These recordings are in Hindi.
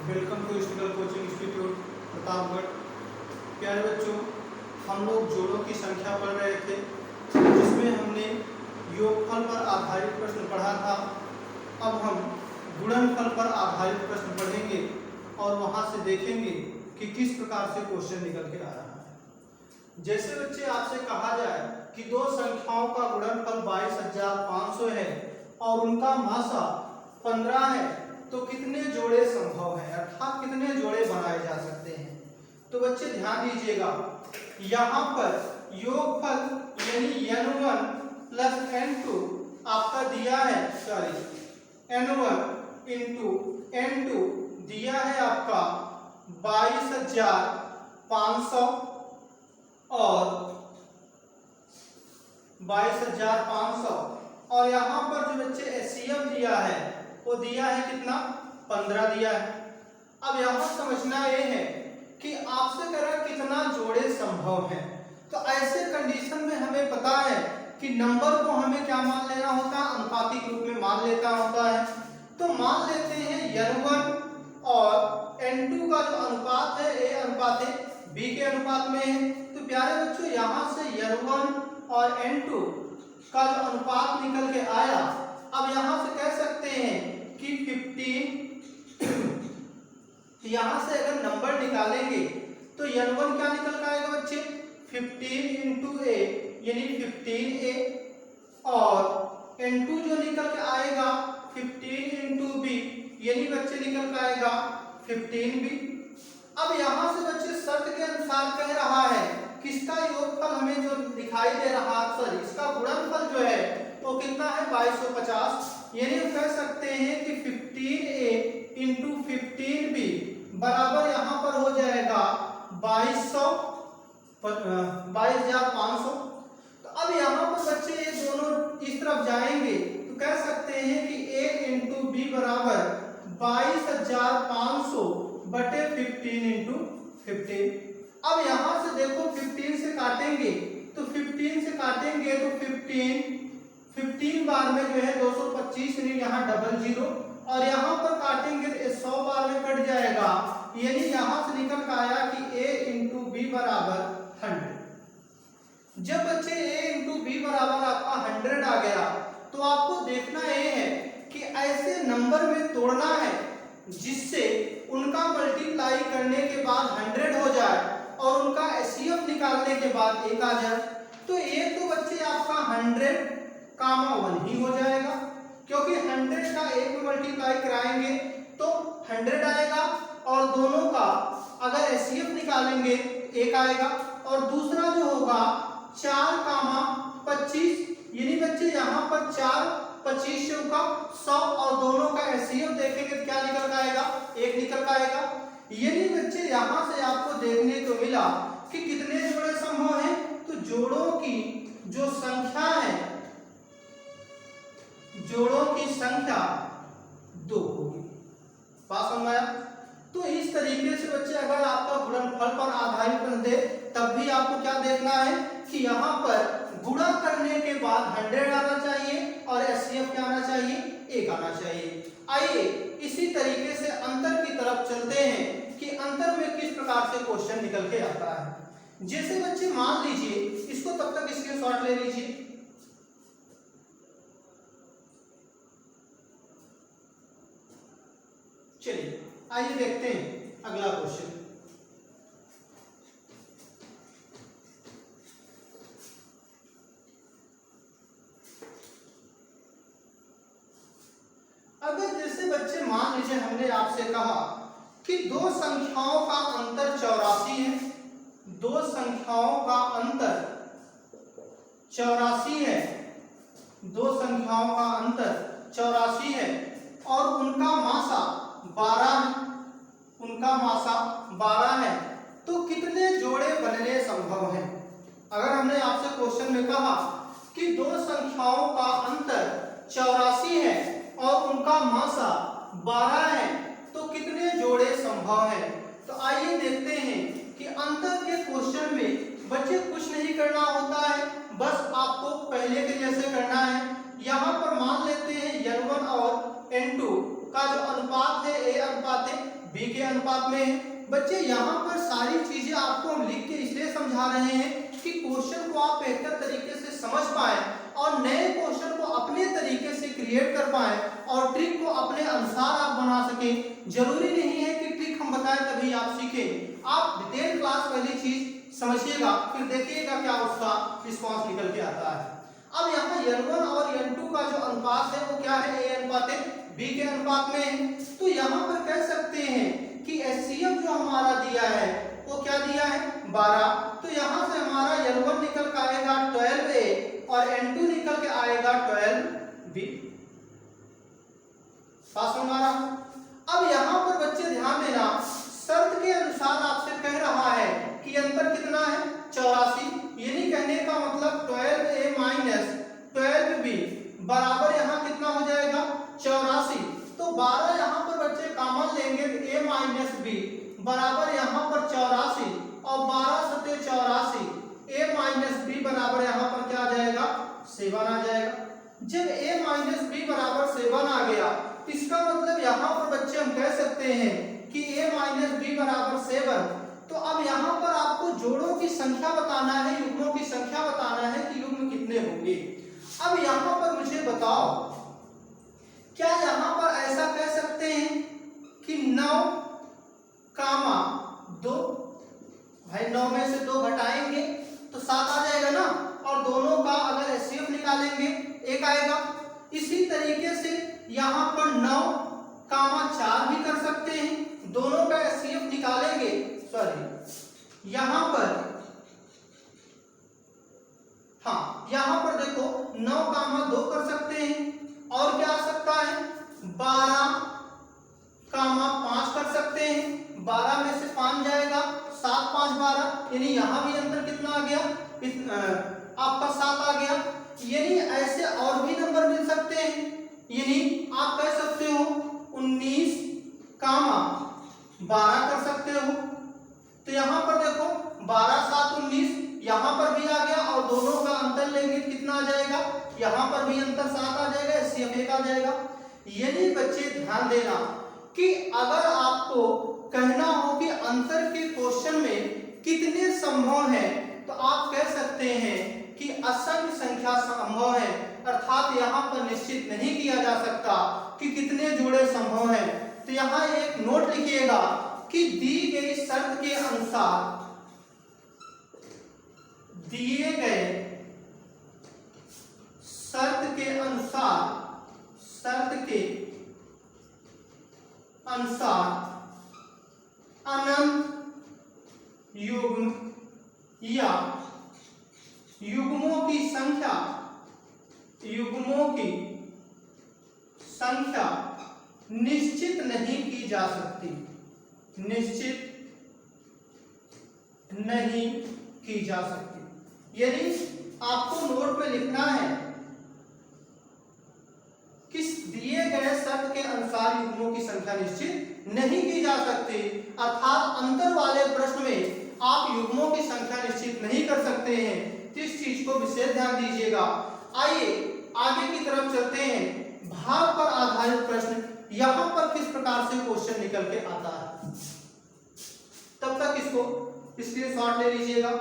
Welcome to student coaching institute Pratapgarh. प्यारे बच्चों, हम लोग जोड़ों की संख्या पढ़ रहे थे, जिसमें हमने योगफल पर आधारित प्रश्न पढ़ा था। अब हम गुणनफल पर आधारित प्रश्न पढ़ेंगे और वहां से देखेंगे कि किस प्रकार से क्वेश्चन निकल के आ रहा है। जैसे बच्चे आपसे कहा जाए कि दो संख्याओं का गुणनफल 22,500 है और उनका मासा 15 है, तो कितने जोड़े संभव है, अर्थात कितने जोड़े बनाए जा सकते हैं। तो बच्चे ध्यान दीजिएगा, यहाँ पर योगफल यानी n1 प्लस n2 आपका दिया है, n1 इंटू n2 दिया है आपका 22,500 और 22,500 और यहाँ पर जो बच्चे एचसीएफ दिया है वो दिया है कितना, 15 दिया है। अब यहाँ समझना ये है कि आपसे कह रहा कितना जोड़े संभव है। तो ऐसे कंडीशन में हमें पता है कि नंबर को हमें क्या मान लेना होता है, अनुपातिक रूप में मान लेता होता है। तो मान लेते हैं n1 और n2 का जो अनुपात है a अनुपात b के अनुपात में है। तो प्यारे बच्चों, यहाँ से n1 और n2 का जो अनुपात निकल के आया, अब यहाँ से कह सकते हैं कि 15 यहाँ से अगर नंबर निकालेंगे तो n1 क्या निकल के आएगा बच्चे, 15 इंटू a यानी 15a और n2 जो निकल के आएगा 15 इंटू b यानी बच्चे निकल के आएगा 15b। अब यहाँ से बच्चे शर्त के अनुसार कह रहा है कि इसका योगफल हमें जो दिखाई दे रहा है, इसका गुणनफल जो है वो कितना है, 2250। यानी हम कह सकते हैं कि 15a इंटू 15b बराबर यहाँ पर हो जाएगा 22,500। तो अब यहाँ पर बच्चे ये दोनों इस तरफ जाएंगे तो कह सकते हैं कि a इंटू बी बराबर 22,500 बटे 15 इंटू 15। अब यहाँ से देखो 15 से काटेंगे तो 15 से काटेंगे तो 15 बार में जो है 225 यानी यहाँ डबल जीरो और यहाँ पर काटेंगे तो 100 बार में कट जाएगा। यानी यहाँ से निकल कर आया कि a इंटू बी बराबर 100। जब बच्चे a इंटू बी बराबर आपका 100 आ गया तो आपको देखना ये है कि ऐसे नंबर में तोड़ना है जिससे उनका मल्टीप्लाई करने के बाद 100 हो जाए और उनका एचसीएफ निकालने के बाद 1 आ जाए। तो ये तो बच्चे आपका 100 कामा 1 ही हो जाएगा, क्योंकि 100 का 1 में मल्टीप्लाई कराएंगे तो 100 आएगा और दोनों का अगर एचसीएफ निकालेंगे 1 आएगा और दूसरा जो होगा 4 कामा 25 यानी बच्चे यहाँ पर 4 25 का 100 और दोनों का एचसीएफ देखेंगे तो क्या निकल का आएगा, 1 निकल का आएगा। यानी बच्चे यहाँ से आपको देखने को मिला कि कितने जोड़े संभव हैं। तो जोड़ों की जो संख्या है, जोड़ों की संख्या 2 होगी। बात समझ आया? तो इस तरीके से बच्चे अगर आपका गुणनफल पर आधारित प्रश्न दे तब भी आपको क्या देखना है कि यहाँ पर गुणा करने के बाद 100 आना चाहिए और एचसीएफ क्या आना चाहिए, 1 आना चाहिए। आइए इसी तरीके से अंतर की तरफ चलते हैं कि अंतर में किस प्रकार से क्वेश्चन निकल के आता है। जैसे बच्चे मान लीजिए, इसको तब तक स्क्रीनशॉट ले लीजिए। चलिए आइए देखते हैं अगला क्वेश्चन। अगर जैसे बच्चे मान लीजिए हमने आपसे कहा कि दो संख्याओं का अंतर 84 है, दो संख्याओं का अंतर 84 है, दो संख्याओं का अंतर 84 है और उनका मासा 12 है, उनका मासा 12 है, तो कितने जोड़े बनने संभव हैं। अगर हमने आपसे क्वेश्चन में कहा कि दो संख्याओं का अंतर 84 है और उनका मासा 12 है, तो कितने जोड़े संभव हैं। तो आइए देखते हैं कि अंतर के क्वेश्चन में बच्चे कुछ नहीं करना होता है, बस आपको पहले के जैसे करना है। यहाँ पर मान लेते हैं n1 और n2 का जो अनुपात है a अनुपात बी के अनुपात में है। बच्चे यहाँ पर सारी चीजें आपको हम लिख के इसलिए समझा रहे हैं कि क्वेश्चन को आप बेहतर तरीके से समझ पाए और नए क्वेश्चन को अपने तरीके से क्रिएट कर पाए और ट्रिक को अपने अनुसार आप बना सकें। जरूरी नहीं है कि ट्रिक हम बताएं तभी आप सीखें। आप डिटेल क्लास पहली चीज समझिएगा, फिर देखिएगा क्या उसका रिस्पॉन्स निकल के आता है। अब यहाँ n1 और n2 का जो अनुपात है वो क्या है, a अनुपात b के अनुपात में है। तो यहाँ पर कह सकते हैं कि HCF जो हमारा दिया है वो क्या दिया है, 12। तो यहाँ से हमारा n1 निकल के आएगा 12a और n2 निकल के आएगा 12b। पास में हमारा। अब यहाँ पर बच्चे ध्यान देना, शर्त के अनुसार आपसे कह रहा है कि अंतर कितना है, 84। यानी कहने का मतलब 12a माइनस 12b बराबर यहाँ कितना हो जाएगा, 84। तो 12 यहाँ पर बच्चे कॉमन लेंगे तो a माइनस b बराबर यहाँ पर 84 और 12 सते 84, a माइनस b बराबर यहाँ पर क्या आ जाएगा, 7 आ जाएगा। जब a माइनस b बराबर 7 आ गया, इसका मतलब यहाँ पर बच्चे हम कह सकते हैं कि a माइनस b बराबर 7। तो अब यहाँ पर आपको जोड़ों की संख्या बताना है, युग्मों की संख्या बताना है कि युग्म कितने होंगे। अब यहाँ पर मुझे बताओ, क्या यहाँ पर ऐसा कह सकते हैं कि 9 कामा 2, भाई 9 में से 2 घटाएंगे तो 7 आ जाएगा ना, और दोनों का अगर HCF निकालेंगे 1 आएगा। इसी तरीके से यहाँ पर 9 कामा 4 भी कर सकते हैं, दोनों का HCF निकालेंगे, सॉरी यहाँ पर, हाँ यहाँ पर देखो 9 कामा 2 कर सकते हैं, और क्या आ सकता है 12 कामा 5 कर सकते हैं, 12 में से 5 जाएगा, 7 5 12, यानी यहाँ भी अंतर कितना आ गया, आपका 7 आ गया। यानी ऐसे और भी नंबर मिल सकते हैं, यानी आप कह सकते हो 19 कामा 12 कर सकते हो। तो यहाँ पर देखो 12 7 19, यहाँ पर भी आ गया, और दोनों का अंतर लेंगे कितना आ जाएगा, यहाँ पर भी अंतर 7 आ जाएगा, HCF 1 आ जाएगा। यानी बच्चे ध्यान देना कि अगर आपको कहना हो कि अंतर के क्वेश्चन में कितने संभव हैं, तो आप कह सकते हैं कि असंख्य संख्या संभव है, अर्थात यहाँ पर निश्चित नहीं किया जा सकता कि कितने जोड़े संभव हैं। तो यहाँ एक नोट लिखिएगा कि दी गई शर्त के अनुसार, दिए गए शर्त के अनुसार, शर्त के अनुसार अनंत युग्म या युग्मों की संख्या, युग्मों की संख्या निश्चित नहीं की जा सकती, निश्चित नहीं की जा सकती। यदि आपको नोट में लिखना है कि दिए गए शर्त के अनुसार युग्मों की संख्या निश्चित नहीं की जा सकती, अर्थात अंतर वाले प्रश्न में आप युग्मों की संख्या निश्चित नहीं कर सकते हैं, तो इस चीज को विशेष ध्यान दीजिएगा। आइए आगे की तरफ चलते हैं। भाग पर आधारित प्रश्न, यहां पर किस प्रकार से क्वेश्चन निकल के आता है, तब तक इसको स्क्रीनशॉट ले लीजिएगा।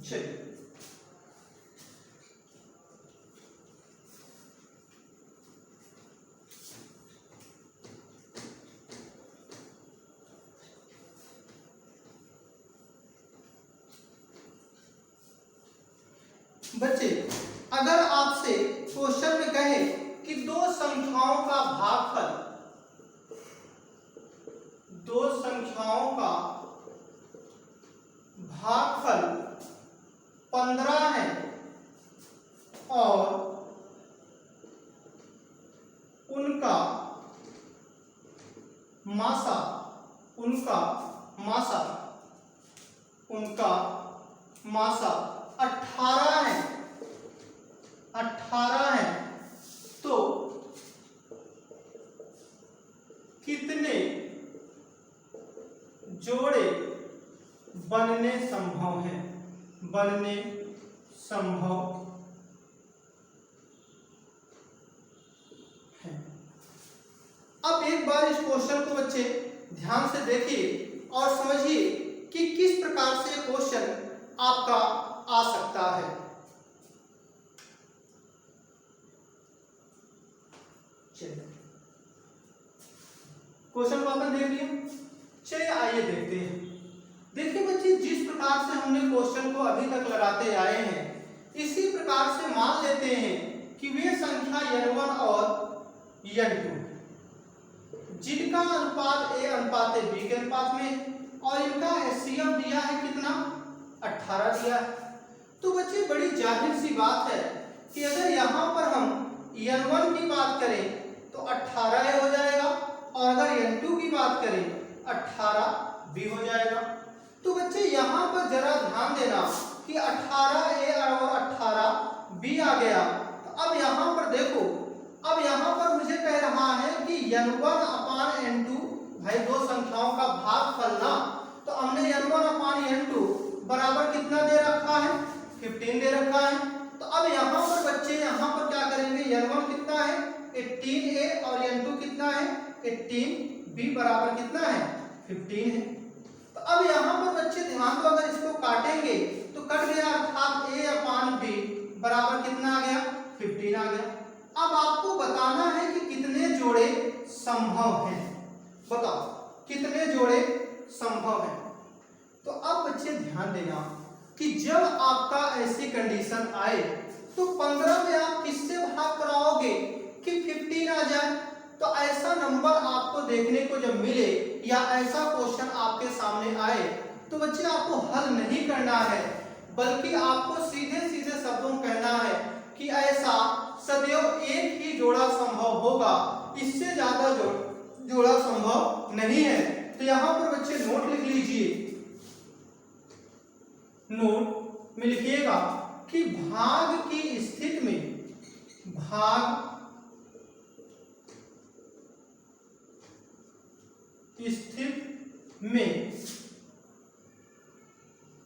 चलिए बच्चे, अगर आपसे क्वेश्चन में कहे कि दो संख्याओं का भागफल, दो संख्याओं का भागफल 15 है और उनका मासा, उनका मासा, उनका मासा 18 है, 18 है, तो कितने जोड़े बनने संभव है, बनने संभव है। अब एक बार इस क्वेश्चन को बच्चे ध्यान से देखिए और समझिए कि किस प्रकार से क्वेश्चन आपका आ सकता है। चलिए क्वेश्चन को अपन देख लिया। चलिए आइए देखते हैं। देखिए बच्चे, जिस प्रकार से हमने क्वेश्चन को अभी तक लगाते आए हैं, इसी प्रकार से मान लेते हैं कि वे संख्या n1 और n2 जिनका अनुपात a अनुपात b के अनुपात में और इनका एचसीएफ दिया है कितना, 18 दिया है। तो बच्चे बड़ी जाहिर सी बात है कि अगर यहाँ पर हम n1 की बात करें तो 18a हो जाएगा और अगर n2 की बात करें 18b हो जाएगा। तो बच्चे यहाँ पर जरा ध्यान देना कि 18a और 18b आ गया। तो अब यहाँ पर देखो, अब यहाँ पर मुझे कह रहा है कि n1 अपान n2, भाई दो संख्याओं का भागफल ना, तो हमने n1 अपान n2 बराबर कितना दे रखा है, 15 दे रखा है। तो अब यहाँ पर बच्चे यहाँ पर क्या करेंगे, n1 कितना है 18a और n2 कितना है 18b बराबर कितना है 15 है। तो अब यहाँ पर बच्चे ध्यान दो, अगर इसको काटेंगे तो कट गया, अर्थात a अपान b बराबर कितना आ गया, 15 आ गया। अब आपको बताना है कि कितने जोड़े संभव हैं, बताओ कितने जोड़े संभव हैं। तो अब बच्चे ध्यान देना कि जब आपका ऐसी कंडीशन आए तो 15 में आप किससे भाग कराओगे कि 15 आ जाए। तो ऐसा नंबर आपको देखने को जब मिले या ऐसा क्वेश्चन आपके सामने आए तो बच्चे आपको हल नहीं करना है, बल्कि आपको सीधे सीधे शब्दों में कहना है कि ऐसा सदैव एक ही जोड़ा संभव होगा, इससे ज्यादा जोड़ा संभव नहीं है। तो यहाँ पर बच्चे नोट लिख लीजिए, नोट में लिखिएगा कि भाग की स्थिति में, भाग स्थिति में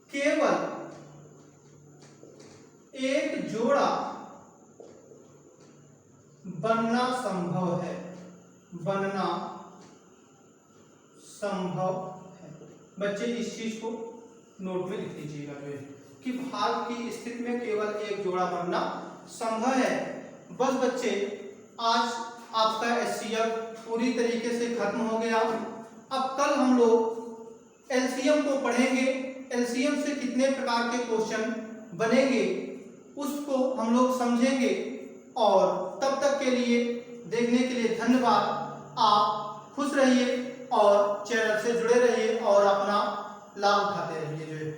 केवल एक जोड़ा बनना संभव है, बनना संभव है। बच्चे इस चीज को नोट में लिख लीजिएगा जो है कि भाग की स्थिति में केवल एक जोड़ा बनना संभव है। बस बच्चे आज आपका एचसीएफ पूरी तरीके से खत्म हो गया। अब कल हम लोग एलसीएम को पढ़ेंगे, एलसीएम से कितने प्रकार के क्वेश्चन बनेंगे उसको हम लोग समझेंगे। और तब तक के लिए देखने के लिए धन्यवाद। आप खुश रहिए और चैनल से जुड़े रहिए और अपना लाभ उठाते रहिए।